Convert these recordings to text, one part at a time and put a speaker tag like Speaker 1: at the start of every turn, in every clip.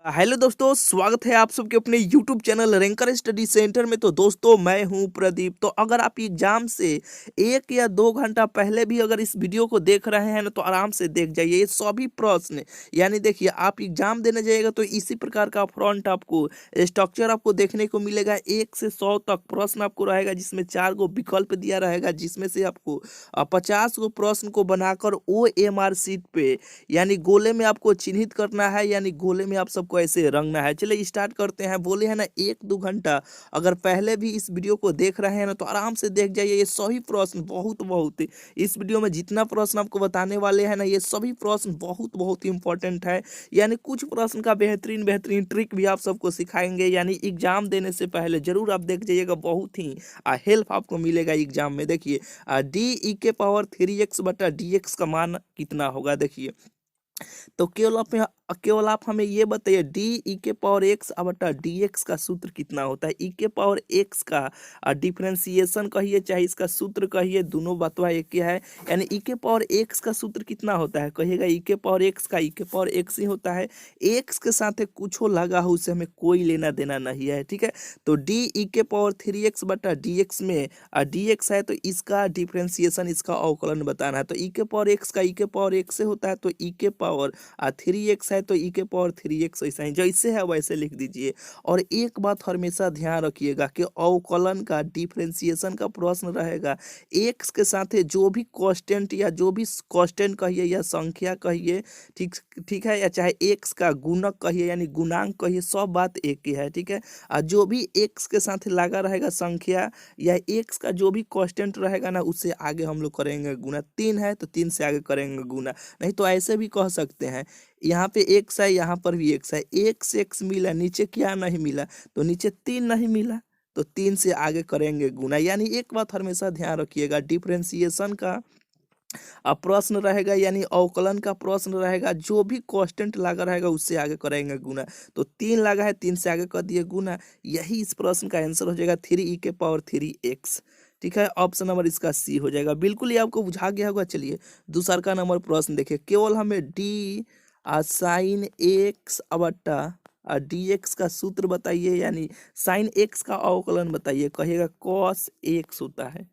Speaker 1: Hello दोस्तों, स्वागत है आप सबके अपने YouTube channel ranker study centre में। तो दोस्तों, मैं हूं प्रदीप। तो अगर आप एग्जाम से 1 या 2 घंटा पहले भी अगर इस वीडियो को देख रहे हैं ना, तो आराम से देख जाइए। ये सभी प्रश्न यानी देखिए, आप एग्जाम देने जाइएगा तो इसी प्रकार का फ्रंट आपको स्ट्रक्चर आपको देखने को मिलेगा। 1 से 100 तक प्रश्न आपको रहेगा, जिसमें 4 गो विकल्प दिया रहेगा, जिसमें से आपको 50 गो प्रश्न को बनाकर OMR शीट पे यानी गोले में आपको चिन्हित करना है, यानी गोले में आप सबको ऐसे रंगना है। चलिए स्टार्ट करते हैं। बोले हैं ना, 1-2 घंटा अगर पहले भी इस वीडियो को देख रहे हैं ना, तो आराम से देख जाइए। ये सभी प्रश्न बहुत बहुत इस वीडियो में जितना प्रश्न आपको बताने वाले हैं ना, ये सभी प्रश्न बहुत बहुत इंपॉर्टेंट है। यानी कुछ प्रश्न का बेहतरीन बेहतरीन ट्रिक भी आप सबको सिखाएंगे। यानी एग्जाम देने से पहले जरूर आप देख जाइएगा, बहुत ही हेल्प आपको मिलेगा एग्जाम में। देखिए, DE⁻3x बटा DX का मान कितना होगा। देखिए, तो केवल आप हमें ये बताइए, DE⁻x बटा DX का सूत्र कितना होता है। E⁻x का डिफरेंशिएशन कहिए, चाहे इसका सूत्र कहिए, दोनों बातवा एक ही है। यानी E⁻x का सूत्र कितना होता है, कहिएगा E⁻x का E⁻x ही होता है। x के साथ कुछ हो लगा हो, उससे हमें कोई लेना देना नहीं है, ठीक है। तो DE⁻3x बटा DX में DX है, तो इसका डिफरेंशिएशन, इसका अवकलन बताना है। तो E⁻x का E⁻x से होता है, तो E⁻3x है, तो E⁻3x ऐसा ही जैसे है वैसे लिख दीजिए। और एक बात हमेशा ध्यान रखिएगा कि अवकलन का डिफरेंशिएशन का प्रश्न रहेगा, एक्स के साथ जो भी कांस्टेंट या जो भी कांस्टेंट कहिए या संख्या कहिए, ठीक ठीक है, या चाहे एक्स का गुणक कहिए यानी गुणांक कहिए, सब बात एक ही है, ठीक है। और जो भी एक्स के साथ लगा रहेगा संख्या या एक्स का जो भी कांस्टेंट रहेगा ना, उससे आगे हम लोग करेंगे गुना। 3 है तो 3 से आगे करेंगे गुना। नहीं तो ऐसे भी कह सकते हैं, यहाँ पे एक्स है, यहाँ पर भी एक्स है, एक्स एक्स मिला, नीचे क्या नहीं मिला, तो नीचे 3 नहीं मिला, तो 3 से आगे करेंगे गुना। यानी एक बात हमेशा ध्यान रखिएगा, डिफरेंशिएशन का प्रश्न रहेगा यानी अवकलन का प्रश्न रहेगा, जो भी कांस्टेंट लगा रहेगा उससे आगे करेंगे गुना। तो 3 लगा है, 3 से आगे कर दिए गुना। यही इस प्रश्न का आंसर हो जाएगा 3e⁻3x, ठीक है। ऑप्शन नंबर इसका सी हो जाएगा। बिल्कुल ये आपको बुझा गया होगा। चलिए दूसरा का नंबर प्रश्न देखिए। केवल हमें डी साइन एक्स बटा DX का सूत्र बताइए, यानी साइन एक्स का अवकलन बताइए। कहिएगा cos x होता है,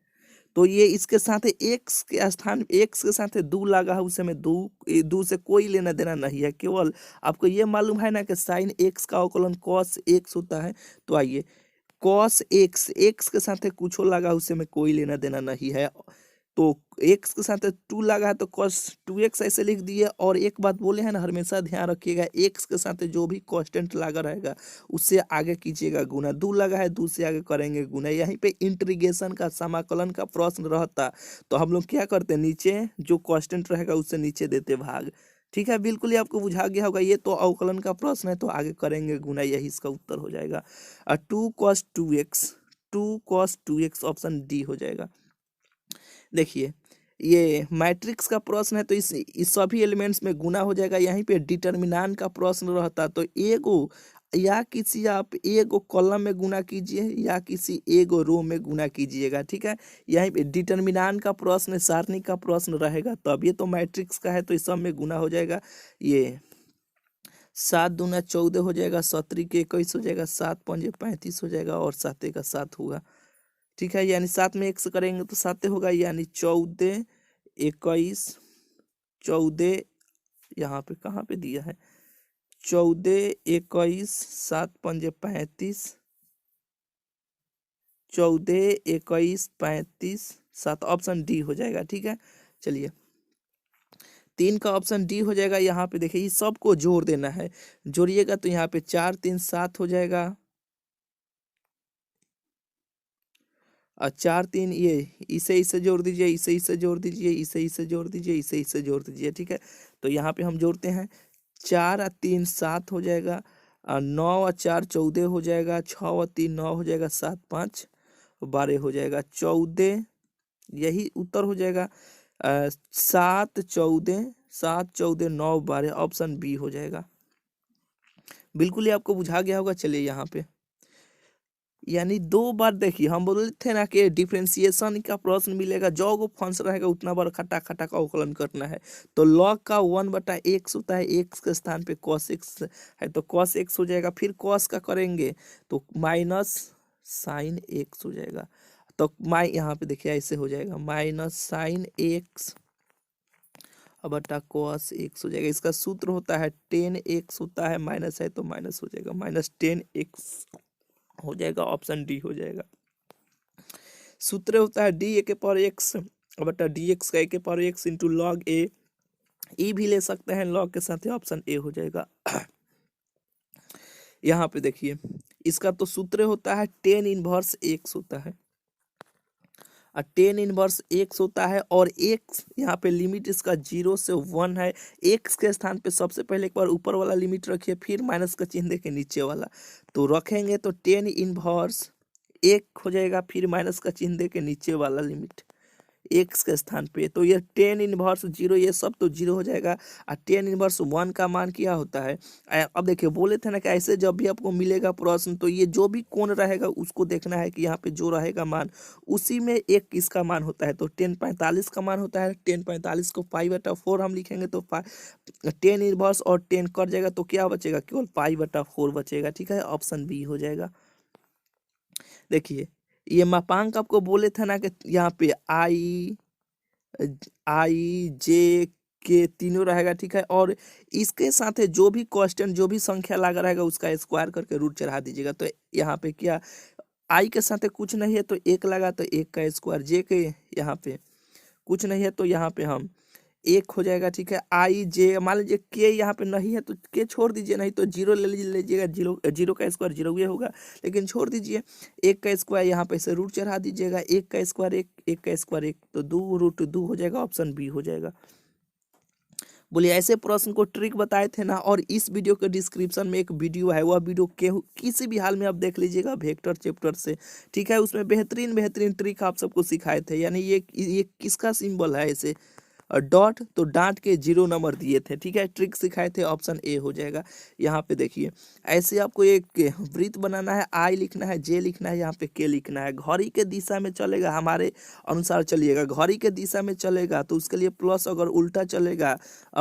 Speaker 1: तो ये इसके साथ एक्स के स्थान एक्स के साथ 2 लगा है, उसे में दो से कोई लेना देना नहीं है। केवल आपको ये मालूम है ना कि साइन एक्स का अवकलन cos x होता है। तो आइए, cos x एक्स के साथ कुछ लगा, उसे में कोई लेना देना नहीं है। तो एक्स के साथ 2 लगा है, तो cos 2x ऐसे लिख दिए। और एक बात बोले हैं ना, हमेशा ध्यान रखिएगा, एक्स के साथ जो भी कांस्टेंट लगा रहेगा उससे आगे कीजिएगा गुना। 2 लगा है, 2 से आगे करेंगे गुना। यहीं पे इंटीग्रेशन का समाकलन का प्रश्न रहता, तो हम लोग क्या करते, नीचे जो कांस्टेंट रहेगा उससे नीचे देते भाग, ठीक है। बिल्कुल ये आपको बुझा गया होगा। ये तो अवकलन का प्रश्न है, तो आगे करेंगे गुना, यही इसका उत्तर हो जाएगा। 2 cos 2x ऑप्शन डी हो जाएगा। देखिए, ये मैट्रिक्स का प्रश्न है, तो इस सभी एलिमेंट्स में गुना हो जाएगा। यहीं पे डिटर्मिनांट का प्रश्न रहता, तो एगो या किसी आप एगो कॉलम में गुना कीजिए या किसी एगो रो में गुना कीजिएगा, ठीक है। यहीं पे डिटर्मिनांट का प्रश्न, सारणी का प्रश्न रहेगा। तब ये तो मैट्रिक्स का है, तो इस सब में गुना हो जाएगा। ये 7 दूना 14 हो जाएगा, 17 के 21 हो जाएगा, 7 पंजे 35 हो जाएगा, और 7 का 7 हुआ, ठीक है। यानी 7 में 1 से करेंगे तो 7 होगा, यानी 14 21 14, यहाँ पे कहाँ पे दिया है, 14 21 7 पंजे 35, 14 21 35 7, ऑप्शन डी हो जाएगा, ठीक है। चलिए, 3 का ऑप्शन डी हो जाएगा। यहाँ पे देखिए, ये सबको जोड़ देना है, जोड़िएगा तो यहाँ पे 4 3 7 हो जाएगा, और 4 3 ये इसे इससे जोड़ दीजिए, इसे इससे जोड़ दीजिए, इसे इससे जोड़ दीजिए, इसे इससे जोड़ दीजिए, ठीक है। तो यहाँ पे हम जोड़ते हैं, 4 और 3 7 हो जाएगा, और 9 और 4 14 हो जाएगा, 6 और 3 9 हो जाएगा, 7 5 12 हो जाएगा, 14, यही उत्तर हो जाएगा। 7 14 9 12, ऑप्शन बी हो जाएगा। बिल्कुल ये आपको बुझा गया होगा। चलिए यहाँ पे यानी 2 बार देखिए हम बोले थे ना कि डिफरेंशिएशन का प्रश्न मिलेगा, जो गो फंक्शन रहेगा उतना बार खटा खटा का अवकलन करना है। तो log का 1/x होता है, x के स्थान पे cos x है तो cos x हो जाएगा। फिर cos का करेंगे तो माइनस साइन x हो जाएगा। तो यहाँ पे देखिए ऐसे हो जाएगा माइनस साइन x बटा cos x हो जाएगा। इसका सूत्र होता है 10x होता है, माइनस है तो माइनस हो जाएगा, माइनस 10x हो जाएगा, ऑप्शन डी हो जाएगा। सूत्र होता है डी ए के पावर एक्स बटा डी एक्स का ए के पावर एक्स इंटू लॉग ए, ई भी ले सकते हैं लॉग के साथ, ऑप्शन ए हो जाएगा। यहाँ पे देखिए इसका तो सूत्र होता है 10 इनवर्स एक्स होता है, 10 इनवर्स एक्स होता है, और एक्स यहाँ पे लिमिट इसका 0 से 1 है। एक्स के स्थान पे सबसे पहले एक बार ऊपर वाला लिमिट रखिए, फिर माइनस का चिन्ह देके नीचे वाला तो रखेंगे तो 10 इनवर्स एक हो जाएगा, फिर माइनस का चिन्ह देके नीचे वाला लिमिट एक्स के स्थान पे, तो ये 10 इनवर्स 0 ये सब तो 0 हो जाएगा। और 10 इनवर्स 1 का मान क्या होता है, अब देखिए बोले थे ना कि ऐसे जब भी आपको मिलेगा प्रश्न तो ये जो भी कोण रहेगा उसको देखना है कि यहाँ पे जो रहेगा मान उसी में एक किसका मान होता है। तो 10/45 का मान होता है, 10/45 को 5/4 हम लिखेंगे तो 10 इनवर्स और 10 कट जाएगा तो क्या बचेगा, केवल 5/4 बचेगा। ठीक है, ऑप्शन बी हो जाएगा। देखिए ये मापांक आपको बोले थे ना कि यहाँ पे आई जे के तीनों रहेगा। ठीक है, और इसके साथ जो भी कांस्टेंट जो भी संख्या लगा रहेगा उसका स्क्वायर करके रूट चढ़ा दीजिएगा। तो यहाँ पे क्या आई के साथ कुछ नहीं है तो 1 लगा तो 1 का स्क्वायर, जे के यहाँ पे कुछ नहीं है तो यहाँ पे हम 1 हो जाएगा। ठीक है, आई जे मान लीजिए के यहाँ पे नहीं है तो के छोड़ दीजिए, नहीं तो 0 ले लीजिएगा, 0 का स्क्वायर 0 ही होगा, लेकिन छोड़ दीजिए। 1 का स्क्वायर यहाँ पे से रूट चढ़ा दीजिएगा, 1 का स्क्वायर 1, 1 का स्क्वायर 1, तो 2√2 हो जाएगा, ऑप्शन बी हो जाएगा। बोलिए ऐसे प्रश्न को ट्रिक बताए थे ना, और इस वीडियो के डिस्क्रिप्शन में एक वीडियो है, वह वीडियो किसी भी हाल में आप देख लीजिएगा वेक्टर चैप्टर से। ठीक है, उसमें बेहतरीन बेहतरीन ट्रिक आप सबको सिखाए थे। यानी ये किसका सिंबल है ऐसे डॉट, तो डांट के 0 नंबर दिए थे। ठीक है, ट्रिक सिखाए थे, ऑप्शन ए हो जाएगा। यहाँ पे देखिए ऐसे आपको एक वृत्त बनाना है, आई लिखना है, जे लिखना है, यहाँ पे के लिखना है। घड़ी के दिशा में चलेगा, हमारे अनुसार चलिएगा। घड़ी के दिशा में चलेगा तो उसके लिए प्लस, अगर उल्टा चलेगा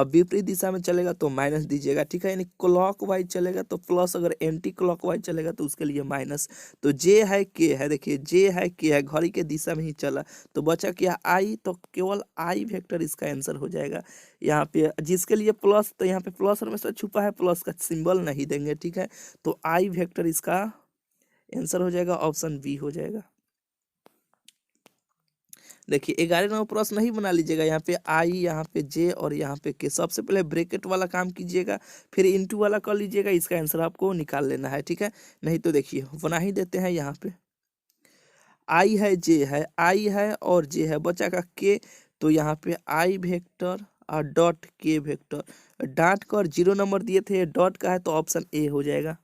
Speaker 1: विपरीत दिशा में चलेगा तो माइनस दीजिएगा। ठीक है, यानी क्लॉक वाइज चलेगा तो प्लस, अगर एंटी क्लॉक वाइज चलेगा तो उसके लिए माइनस। तो जे है के है, देखिए जे है के है, घड़ी के दिशा में ही चला तो बचा क्या आई, तो केवल आई वेक्टर इसका आंसर हो जाएगा। यहाँ पे जिसके लिए प्लस, तो यहाँ पे प्लस हमेशा छुपा है, प्लस का सिंबल नहीं देंगे। ठीक है, तो आई वेक्टर इसका आंसर हो जाएगा, ऑप्शन बी हो जाएगा। देखिए 11 नंबर प्रश्न नहीं बना लीजिएगा, यहाँ पे आई, यहाँ पे जे और यहाँ पे के। सबसे पहले ब्रैकेट वाला काम कीजिएगा, फिर इनटू वाला कर लीजिएगा, इसका आंसर आपको निकाल लेना है। ठीक है, नहीं तो देखिए बना ही देते हैं। यहाँ पे आई है, जे है, आई है और जे है, बचा का के, तो यहाँ पे आई वेक्टर और डॉट के वेक्टर, डांट कर 0 नंबर दिए थे, डॉट का है तो ऑप्शन ए हो जाएगा।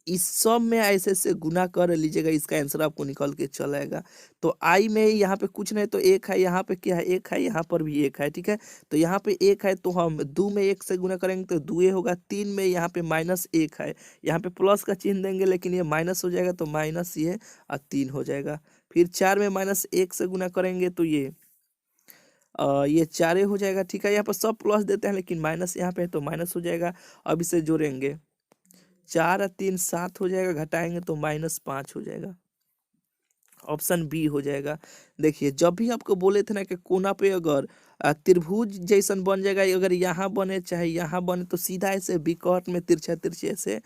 Speaker 1: इस सब में ऐसे से गुना कर लीजिएगा, इसका आंसर आपको निकल के चलेगा। तो आई में यहाँ पे कुछ नहीं तो 1 है, यहाँ पे क्या है 1 है, यहाँ पर भी 1 है। ठीक है, तो यहाँ पे 1 है तो हम 2 में 1 से गुना करेंगे तो 2 होगा। 3 में यहाँ पे -1 है, यहाँ पे प्लस का चिन्ह देंगे लेकिन ये माइनस हो जाएगा तो माइनस ये और 3 हो जाएगा। फिर 4 में -1 से गुना करेंगे तो ये 4 हो जाएगा। ठीक है, यहाँ पर सब प्लस देते हैं लेकिन माइनस यहाँ पे है तो माइनस हो जाएगा। अब इसे जोड़ेंगे, 4 और 3 7 हो जाएगा, घटाएंगे तो -5 हो जाएगा, ऑप्शन बी हो जाएगा। देखिए जब भी आपको बोले थे ना कि कोना पे अगर त्रिभुज जैसन बन जाएगा, अगर यहाँ बने चाहे यहाँ बने तो सीधा ऐसे बिकट में तिरछा तिरछी ऐसे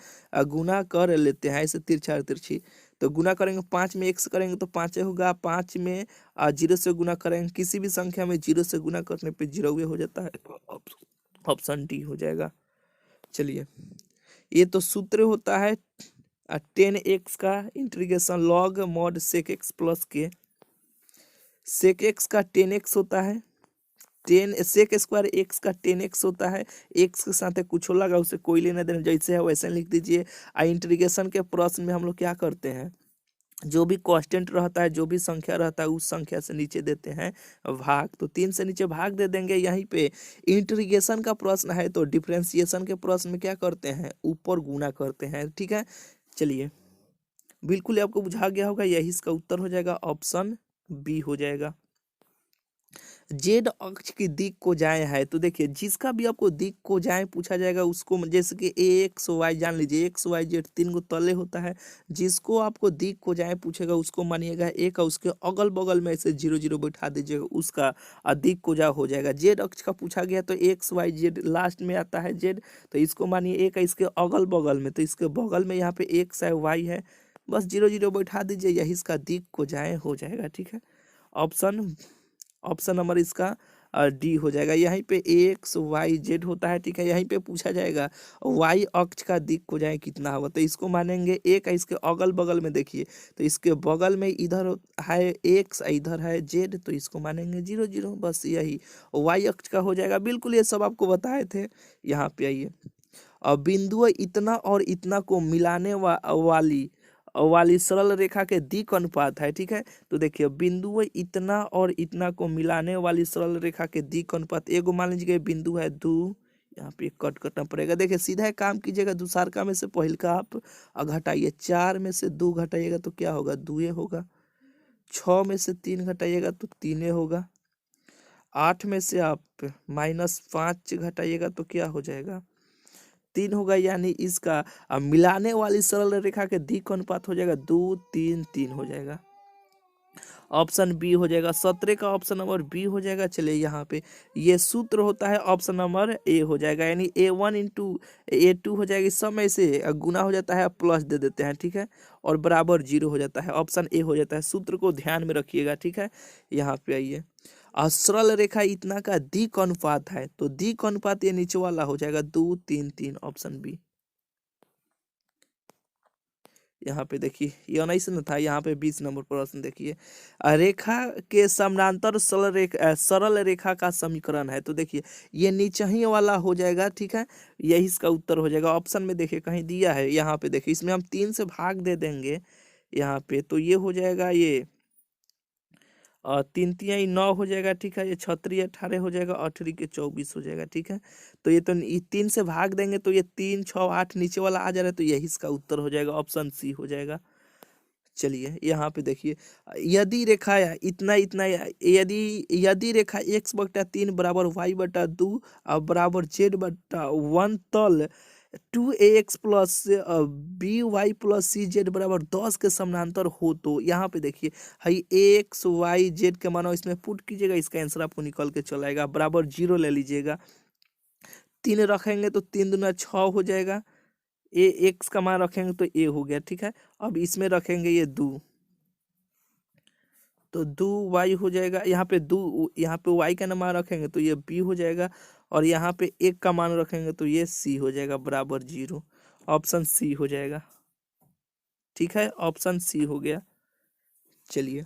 Speaker 1: गुना कर लेते हैं, ऐसे तिरछा तिरछी। तो गुना करेंगे 5 में 1 से करेंगे तो 5 होगा, 5 में 0 से गुना करेंगे, किसी भी संख्या में 0 से गुना करने पे 0 हो जाता है, ऑप्शन डी हो जाएगा। चलिए ये तो सूत्र होता है 10x का integration log mod sec x plus के। सेक एक्स का 10x होता है, 10 सेक स्क्वायर एक्स का 10x होता है। एक्स के साथ कुछ लगा उसे कोई लेना देना, जैसे है वैसे लिख दीजिए। इंटीग्रेशन के प्रश्न में हम लोग क्या करते हैं, जो भी कांस्टेंट रहता है, जो भी संख्या रहता है उस संख्या से नीचे देते हैं भाग, तो 3 से नीचे भाग दे देंगे। यहीं पे इंटीग्रेशन का प्रश्न है तो डिफरेंशिएशन के प्रश्न में क्या करते हैं, ऊपर गुना करते हैं। ठीक है, चलिए बिल्कुल ही आपको बुझा गया होगा, यही इसका उत्तर हो जाएगा, ऑप्शन बी हो जाएगा। जेड अक्ष की दिक को जाए है, तो देखिए जिसका भी आपको दिक को जाए पूछा जाएगा उसको, जैसे कि एक्स वाई जान लीजिए, एक्स वाई जेड तीन गो तले होता है, जिसको आपको दिक को जाए पूछेगा उसको मानिएगा एक, और उसके अगल बगल में ऐसे जीरो जीरो बैठा दीजिएगा, उसका दिक को जा हो जाएगा। जेड अक्ष का पूछा गया तो एक्स वाई जेड लास्ट में आता है जेड, तो इसको मानिए एक है, इसके अगल बगल में, तो इसके बगल में यहाँ पे एक्स है वाई है, बस जीरो जीरो बैठा दीजिए, यही इसका दिक को जाए हो जाएगा। ठीक है, ऑप्शन ऑप्शन नंबर इसका डी हो जाएगा। यहीं पे एक्स वाई जेड होता है, ठीक है, यहीं पे पूछा जाएगा वाई अक्ष का दिक को जाए कितना होगा, तो इसको मानेंगे एक है, इसके अगल बगल में देखिए, तो इसके बगल में इधर है एक्स, इधर है जेड, तो इसको मानेंगे जीरो जीरो, बस यही वाई अक्ष का हो जाएगा। बिल्कुल ये सब आपको बताए थे। यहाँ पे आइए, अब बिंदु इतना और इतना को मिलाने वाली सरल रेखा के दिक अनुपात है। ठीक है, तो देखिए बिंदु इतना और इतना को मिलाने वाली सरल रेखा के दिक अनुपात, एगो मान लीजिए बिंदु है दो, यहाँ पे कट करना पड़ेगा। देखिए सीधा एक काम कीजिएगा, दूसरका में से पहल का आप घटाइए, 4 में से 2 घटाइएगा तो क्या होगा, 2 होगा। 6 में से 3 घटाइएगा तो 3 होगा। 8 में से आप -5 घटाइएगा तो क्या हो जाएगा, 3 होगा। यानी इसका मिलाने वाली सरल रेखा के दिक अनुपात हो जाएगा 2 3 3 हो जाएगा, ऑप्शन बी हो जाएगा। 17 का ऑप्शन नंबर बी हो जाएगा। चलिए यहाँ पे ये सूत्र होता है, ऑप्शन नंबर ए हो जाएगा, यानी A1 इंटू A2 हो जाएगी, सब में से गुना हो जाता है, प्लस दे देते हैं, ठीक है, और बराबर 0 हो जाता है, ऑप्शन ए हो जाता है। सूत्र को ध्यान में रखिएगा, ठीक है। यहाँ पे आइए, सरल रेखा इतना का दिक अनुपात है, तो दिक अनुपात ये नीचे वाला हो जाएगा 2 3 3, ऑप्शन बी। यहाँ पे देखिए ये 19 न था, यहाँ पे 20 नंबर प्रश्न देखिए, रेखा के समानांतर सरल रेखा का समीकरण है, तो देखिए ये नीचे ही वाला हो जाएगा, ठीक है, यही इसका उत्तर हो जाएगा। ऑप्शन में देखिए कहीं दिया है, यहाँ पे देखिए इसमें हम 3 से भाग दे देंगे यहाँ पे, तो ये हो जाएगा, ये 3 तिहाई 9 हो जाएगा, ठीक है, ये 6 18 हो जाएगा, 8 के 24 हो जाएगा, ठीक है। तो ये तो 3 से भाग देंगे तो ये 3 6 8 नीचे वाला आ जा रहा है, तो यही इसका उत्तर हो जाएगा, ऑप्शन सी हो जाएगा। चलिए यहाँ पे देखिए, यदि रेखा इतना इतना, यदि रेखा x/3 बराबर y/2 और बराबर z/1 तल 2ax plus by plus cz बराबर 10 के समानांतर हो, तो यहाँ पे देखिए हई एक्स वाई जेड के मानो इसमें पुट कीजिएगा, इसका आंसर आपको निकल के चल आएगा, बराबर 0 ले लीजिएगा, 3 रखेंगे तो 3 दूना 6 हो जाएगा, ए एक्स का मान रखेंगे तो ए हो गया, ठीक है। अब इसमें रखेंगे ये 2, तो 2 वाई हो जाएगा, यहाँ पे 2, यहाँ पे वाई का मान रखेंगे तो ये बी हो जाएगा, और यहाँ पे एक का मान रखेंगे तो ये सी हो जाएगा, बराबर 0, ऑप्शन सी हो जाएगा, ठीक है, ऑप्शन सी हो गया। चलिए,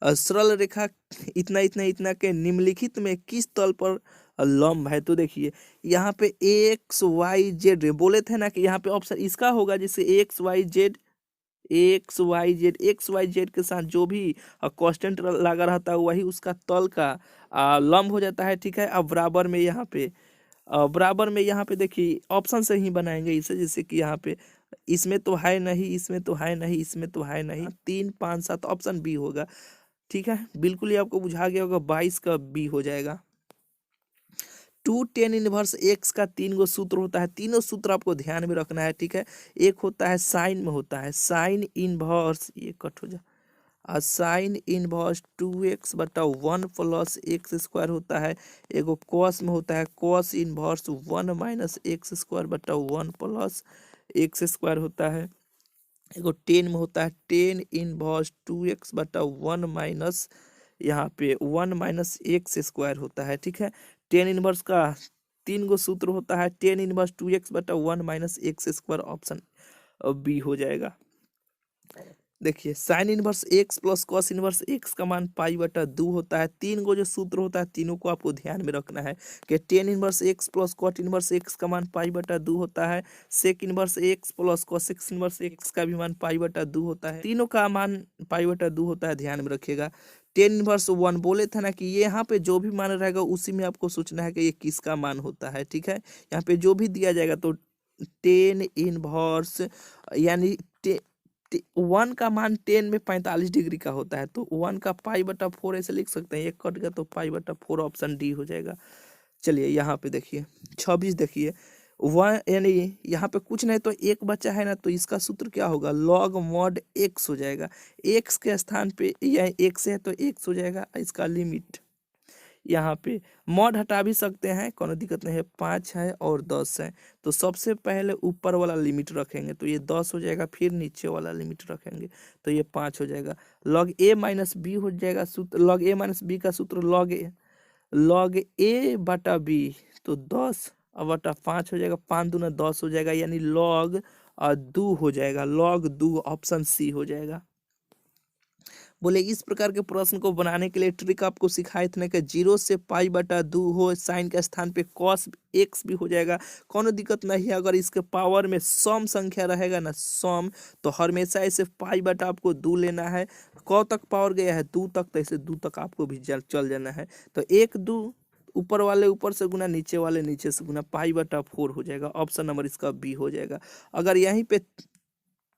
Speaker 1: सरल रेखा इतना इतना इतना के निम्नलिखित में किस तल पर लंब है, तो देखिए यहाँ पे एक्स वाई जेड बोले थे ना कि यहाँ पे ऑप्शन इसका होगा, जैसे X Y Z X Y Z के साथ जो भी कांस्टेंट लगा रहता है वही उसका तल का लंब हो जाता है, ठीक है। अब बराबर में यहाँ पे देखिए ऑप्शन से ही बनाएंगे इसे, जैसे कि यहाँ पे इसमें तो है नहीं, इसमें तो है नहीं, इसमें तो है नहीं, 3 5 7, ऑप्शन बी होगा, ठीक है। बिल्कुल ही आपको बुझा गया होगा, 22 का बी हो जाएगा। 2 tan इनवर्स एक्स का 3 गो सूत्र होता है, तीनों सूत्र आपको ध्यान में रखना है, ठीक है। एक होता है साइन में होता है, साइन इनवर्स, ये कट हो जा, sine inverse 2x/1 plus x square होता है। एगो कॉस में होता है, कॉस इनवर्स 1 माइनस एक्स स्क्वायर/1 प्लस एक्स स्क्वायर होता है। एगो टेन में होता है, टेन इनवर्स 2x/1 माइनस यहाँ पे 1 माइनस एक्स स्क्वायर होता है, ठीक है। टेन इनवर्स का 3 गो सूत्र होता है, tan inverse 2x/1 minus x square, option B हो जाएगा। देखिए sine inverse x plus cos inverse x का मान π/2 होता है। 3 गो जो सूत्र होता है तीनों को आपको ध्यान में रखना है कि tan inverse x plus cot inverse x का मान π/2 होता है, sec inverse x plus cosec inverse x का भी मान π/2 होता है, तीनों का मान π/2 होता है, ध्यान में रखिएगा। टेन इनवर्स 1 बोले थे ना कि ये यहाँ पे जो भी मान रहेगा उसी में आपको सोचना है कि ये किसका मान होता है, ठीक है। यहाँ पे जो भी दिया जाएगा तो टेन इनवर्स यानी वन का मान 10 में 45 डिग्री का होता है, तो 1 का π/4 ऐसे लिख सकते हैं, 1 कट गया तो π/4 ऑप्शन डी हो जाएगा। चलिए यहाँ पे देखिए 26 देखिए, वन यानी यहाँ पे कुछ नहीं तो एक बचा है ना, तो इसका सूत्र क्या होगा, लॉग मॉड एक्स हो जाएगा। एक्स के स्थान पे यह एक्स है तो एक्स हो जाएगा, इसका लिमिट यहाँ पे मॉड हटा भी सकते हैं, कोनो दिक्कत नहीं है। 5 है और 10 है, तो सबसे पहले ऊपर वाला लिमिट रखेंगे तो ये 10 हो जाएगा, फिर नीचे वाला लिमिट रखेंगे तो ये 5 हो जाएगा। लॉग ए माइनस बी हो जाएगा सूत्र, लॉग ए माइनस बी का सूत्र लॉग ए बटा बी, तो 10 बटा 5 हो जाएगा, 5 दूना 10 हो जाएगा, यानी लॉग 2 हो जाएगा, लॉग 2 ऑप्शन सी हो जाएगा। बोले इस प्रकार के प्रश्न को बनाने के लिए ट्रिक आपको सिखाए थे ना कि 0 से π/2 हो, साइन के स्थान पे cos x भी हो जाएगा, कोनो दिक्कत नहीं है। अगर इसके पावर में सम संख्या रहेगा ना, सम, तो हमेशा ऐसे π/2 आपको 2 लेना है। क तक पावर गया है 2 तक, तो ऐसे 2 तक आपको भी चल जाना है। तो 1 2 ऊपर वाले ऊपर से गुना, नीचे वाले नीचे से गुना, π/4 हो जाएगा। ऑप्शन नंबर इसका बी हो जाएगा। अगर यहीं पे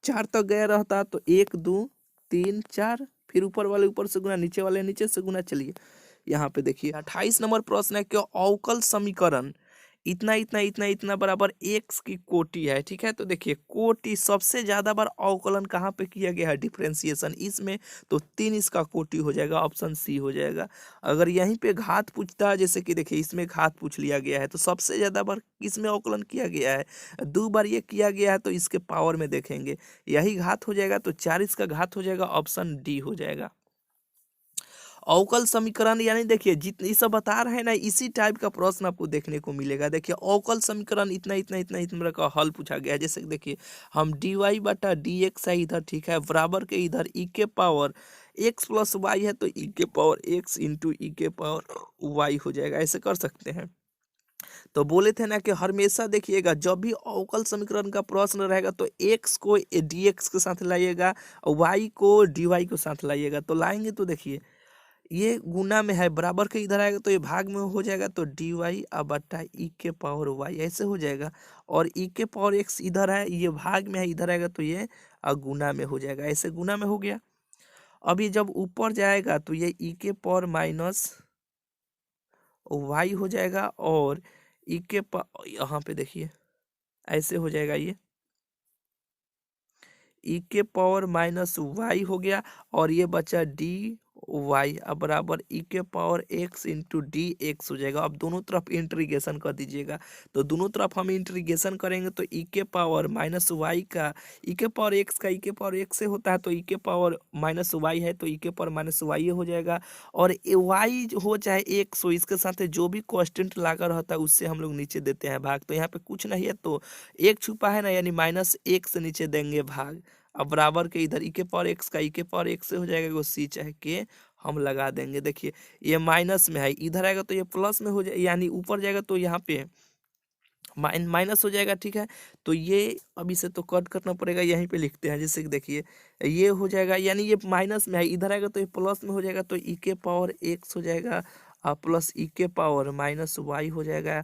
Speaker 1: 4 तक गया रहता तो 1 2 3 4, फिर ऊपर वाले ऊपर से गुना, नीचे वाले नीचे से गुना। चलिए यहाँ पे देखिए 28 नंबर प्रश्न है कि अवकल समीकरण इतना इतना इतना इतना बराबर एक्स की कोटि है, ठीक है। तो देखिए कोटि सबसे ज्यादा बार अवकलन कहाँ पे किया गया है, डिफरेंशिएशन, इसमें, तो 3 इसका कोटि हो जाएगा, ऑप्शन सी हो जाएगा। अगर यहीं पे घात पूछता है, जैसे कि देखिए इसमें घात पूछ लिया गया है, तो सबसे ज्यादा बार किसमें अवकलन किया गया है, 2 बार ये किया गया है, तो इसके पावर में देखेंगे यही घात हो जाएगा, तो 4 इसका घात हो जाएगा, ऑप्शन डी हो जाएगा। अवकल समीकरण यानी देखिए जितनी सब बता रहे हैं ना, इसी टाइप का प्रश्न आपको देखने को मिलेगा। देखिए अवकल समीकरण इतना इतना इतना इतना का हल पूछा गया है। जैसे देखिए हम dy/dx है इधर, ठीक है, बराबर के इधर e के पावर x प्लस वाई है, तो e के पावर x इंटू e के पावर y हो जाएगा, ऐसे कर सकते हैं। तो बोले थे ना कि हमेशा देखिएगा जब भी अवकल समीकरण का प्रश्न रहेगा तो x को dx के साथ लाइएगा, y को dy के साथ लाइएगा। तो लाएंगे तो देखिए ये गुना में है, बराबर के इधर आएगा तो ये भाग में हो जाएगा, तो dy बटा e के पावर y ऐसे हो जाएगा। और e के पावर x इधर है, ये भाग में है, इधर आएगा तो ये गुना में हो जाएगा, ऐसे गुना में हो गया। अब ये जब ऊपर जाएगा तो ये e के पावर माइनस y हो जाएगा, और e के पावर यहाँ पे देखिए ऐसे हो जाएगा, ये e के पावर माइनस y हो गया, और ये बचा dy अब बराबर e के power x into D x हो जाएगा। अब दोनों तरफ इंटीग्रेशन कर दीजिएगा, तो दोनों तरफ हम इंटीग्रेशन करेंगे तो e के पावर माइनस वाई का e के पावर x का e के पावर x से होता है, तो e के पावर माइनस वाई है तो e के पावर माइनस वाई हो जाएगा। और y हो चाहे x हो, इसके साथ जो भी कांस्टेंट लगा रहता है उससे हम लोग नीचे देते हैं भाग। तो यहाँ पे कुछ नहीं है तो एक छुपा है ना, यानी माइनस एक से नीचे देंगे भाग। अब बराबर के इधर e के पावर x का e के पावर x से हो जाएगा, वो c चाहे के हम लगा देंगे। देखिए ये माइनस में है, इधर आएगा तो ये प्लस में हो जाए, यानी ऊपर जाएगा तो यहाँ पे माइनस हो जाएगा, ठीक है। तो ये अभी से तो कट करना पड़ेगा, यहीं पे लिखते हैं। जैसे कि देखिए ये हो जाएगा, यानी ये माइनस में है, इधर आएगा तो ये प्लस में हो जाएगा, तो e के पावर x हो जाएगा प्लस e के पावर माइनस y हो जाएगा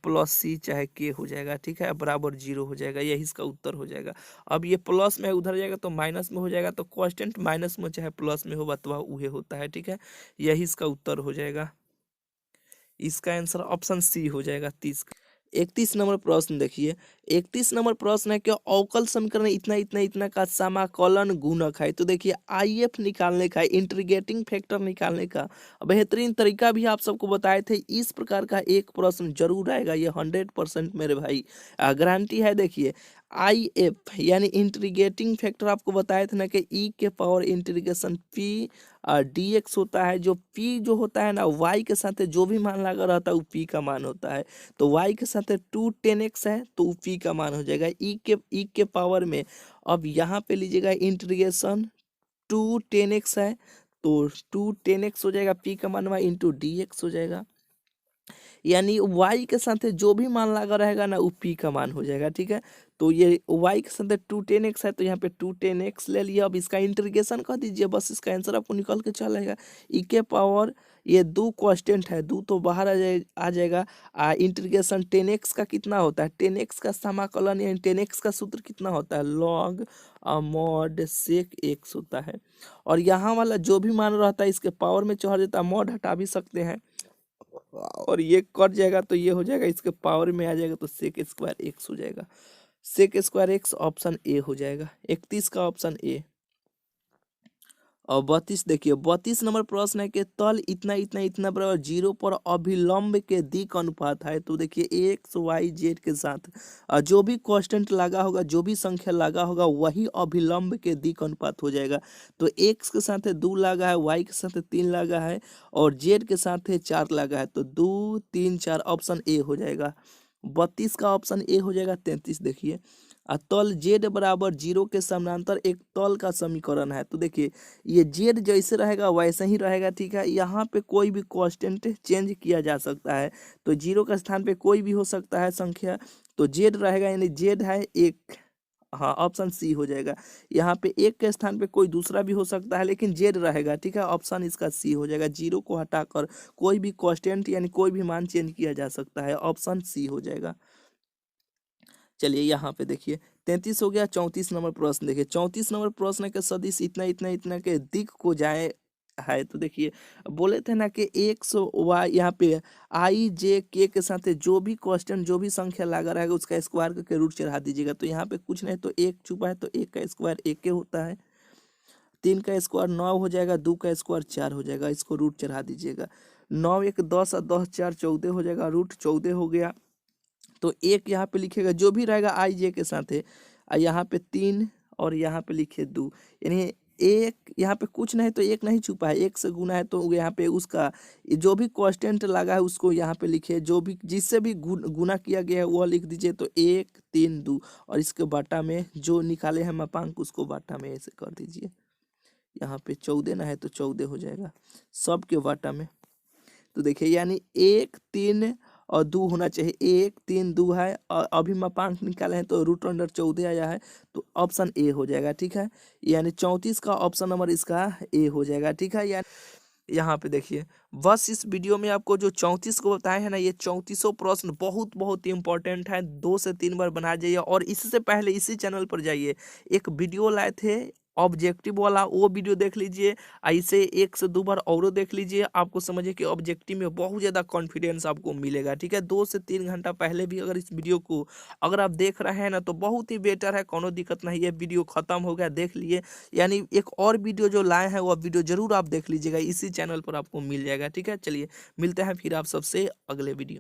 Speaker 1: प्लस c चाहे k हो जाएगा, ठीक है, बराबर 0 हो जाएगा। यही इसका उत्तर हो जाएगा। अब ये प्लस में है, उधर जाएगा तो माइनस में हो जाएगा, तो कांस्टेंट माइनस में चाहे प्लस में हो बतवा उहे होता है, ठीक है। यही इसका उत्तर हो जाएगा। इसका आंसर ऑप्शन सी हो जाएगा 30। 31 नंबर प्रश्न देखिए, 31 नंबर प्रश्न है कि अवकल समीकरण इतना इतना इतना का समाकलन गुणक है। तो देखिए IF निकालने का, इंटीग्रेटिंग फैक्टर निकालने का बेहतरीन तरीका भी आप सबको बताए थे। इस प्रकार का एक प्रश्न जरूर आएगा, ये 100% मेरे भाई गारंटी है। देखिए IF यानी इंटीग्रेटिंग फैक्टर आपको बताए थे ना कि e के पावर इंटीग्रेशन p dx होता है। जो p जो होता है ना, y के साथ जो भी मान लगा रहता है वो p का मान होता है। तो y के साथ 2 10x है तो p का मान हो जाएगा e के पावर में। अब यहाँ पे लीजिएगा इंटीग्रेशन 2 10x है तो 2 10x हो जाएगा, p का मान इंटू dx हो जाएगा। यानी y के साथ जो भी मान लगा रहेगा ना वो p का मान हो जाएगा, ठीक है। तो ये y के साथ 2 10x है तो यहाँ पे 2 10x ले लिया। अब इसका इंटीग्रेशन कर दीजिए, बस इसका आंसर आपको निकल के चलेगा। e के पावर ये दो कांस्टेंट है, दो तो बाहर आ जाएगा। इंटीग्रेशन 10x का कितना होता है, 10x का समाकलन यानी 10x का सूत्र कितना होता है, लॉग मॉड सेक x होता है। और यहाँ वाला जो भी मान रहता है इसके पावर में चढ़ जाता है, मॉड हटा भी सकते हैं और ये कट जाएगा तो ये हो जाएगा इसके पावर में आ जाएगा तो सेक स्क्वायर एक्स हो जाएगा। Sec square x option A हो जाएगा, 31 का ऑप्शन ए। और 32 देखिए, 32 नंबर प्रश्न है कि तल इतना इतना इतना बराबर 0 पर अभिलंब के दिक अनुपात है। तो देखिए एक्स वाई जेड के साथ जो भी कांस्टेंट लगा होगा, जो भी संख्या लगा होगा वही अभिलंब के दिक अनुपात हो जाएगा। तो एक्स के साथ 2 लगा है, वाई के साथ 3 लगा है और जेड के साथ 4 लगा है, तो 2 3 4 ऑप्शन ए हो जाएगा। 32 का ऑप्शन ए हो जाएगा। 33 देखिए, तल जेड बराबर 0 के समानांतर एक तल का समीकरण है। तो देखिए ये जेड जैसे रहेगा वैसे ही रहेगा, ठीक है। यहाँ पे कोई भी कांस्टेंट चेंज किया जा सकता है, तो 0 के स्थान पे कोई भी हो सकता है संख्या, तो जेड रहेगा यानी जेड है 1, हाँ ऑप्शन सी हो जाएगा। यहाँ पे 1 के स्थान पे कोई दूसरा भी हो सकता है लेकिन जेड रहेगा, ठीक है, ऑप्शन इसका सी हो जाएगा। 0 को हटाकर कोई भी कांस्टेंट यानी कोई भी मान चेंज किया जा सकता है, ऑप्शन सी हो जाएगा। चलिए यहाँ पे देखिए 33 हो गया। 34 नंबर प्रश्न देखिए, 34 नंबर प्रश्न के सदिश इतना इतना इतना के दिक को जाए है। तो देखिए बोले थे ना कि एक्स वाई, यहाँ पे आई जे के के साथ जो भी कांस्टेंट जो भी संख्या लगा रहेगा उसका स्क्वायर करके रूट चढ़ा दीजिएगा। तो यहाँ पे कुछ नहीं तो एक छुपा है तो एक का स्क्वायर एक के होता है, 3 का स्क्वायर 9 हो जाएगा, 2 का स्क्वायर 4 हो जाएगा, इसको रूट चढ़ा दीजिएगा। 9 1 10 और 10 4 14 हो जाएगा, रूट 14 हो गया। तो एक यहाँ पे लिखेगा जो भी रहेगा आई जे के साथ है, यहाँ पे 3 और यहाँ पे लिखे 2, यानी एक यहाँ पे कुछ नहीं तो एक नहीं छुपा है, एक से गुना है तो यहाँ पे उसका जो भी कांस्टेंट लगा है उसको यहाँ पे लिखे, जो भी जिससे भी गुना किया गया है वो लिख दीजिए। तो 1 3 2 और इसके बाटा में जो निकाले हैं मापांक उसको बाटा में ऐसे कर दीजिए। यहाँ पे 14 ना है तो 14 हो जाएगा सबके बाटा में। तो देखिए यानी 1 3 और 2 होना चाहिए, 1 3 2 है और अभी मापांक निकाले हैं तो रूट अंडर 14 आया है, तो ऑप्शन ए हो जाएगा, ठीक है। यानी 34 का ऑप्शन नंबर इसका ए हो जाएगा, ठीक है। यानी यहाँ पे देखिए बस इस वीडियो में आपको जो 34 को बताए हैं ना, ये 34 प्रश्न बहुत बहुत इंपॉर्टेंट है, 2 से 3 बार बना जाइए। और इससे पहले इसी चैनल पर जाइए, एक वीडियो लाए थे ऑब्जेक्टिव वाला, वो वीडियो देख लीजिए, ऐसे 1 से 2 बार और देख लीजिए, आपको समझिए कि ऑब्जेक्टिव में बहुत ज़्यादा कॉन्फिडेंस आपको मिलेगा, ठीक है। 2 से 3 घंटा पहले भी अगर इस वीडियो को अगर आप देख रहे हैं ना तो बहुत ही बेटर है, कोनो दिक्कत नहीं है। वीडियो खत्म हो गया देख लिए, यानी एक और वीडियो जो लाए हैं वो वीडियो जरूर आप देख लीजिएगा, इसी चैनल पर आपको मिल जाएगा, ठीक है। चलिए मिलते हैं फिर आप सबसे अगले वीडियो।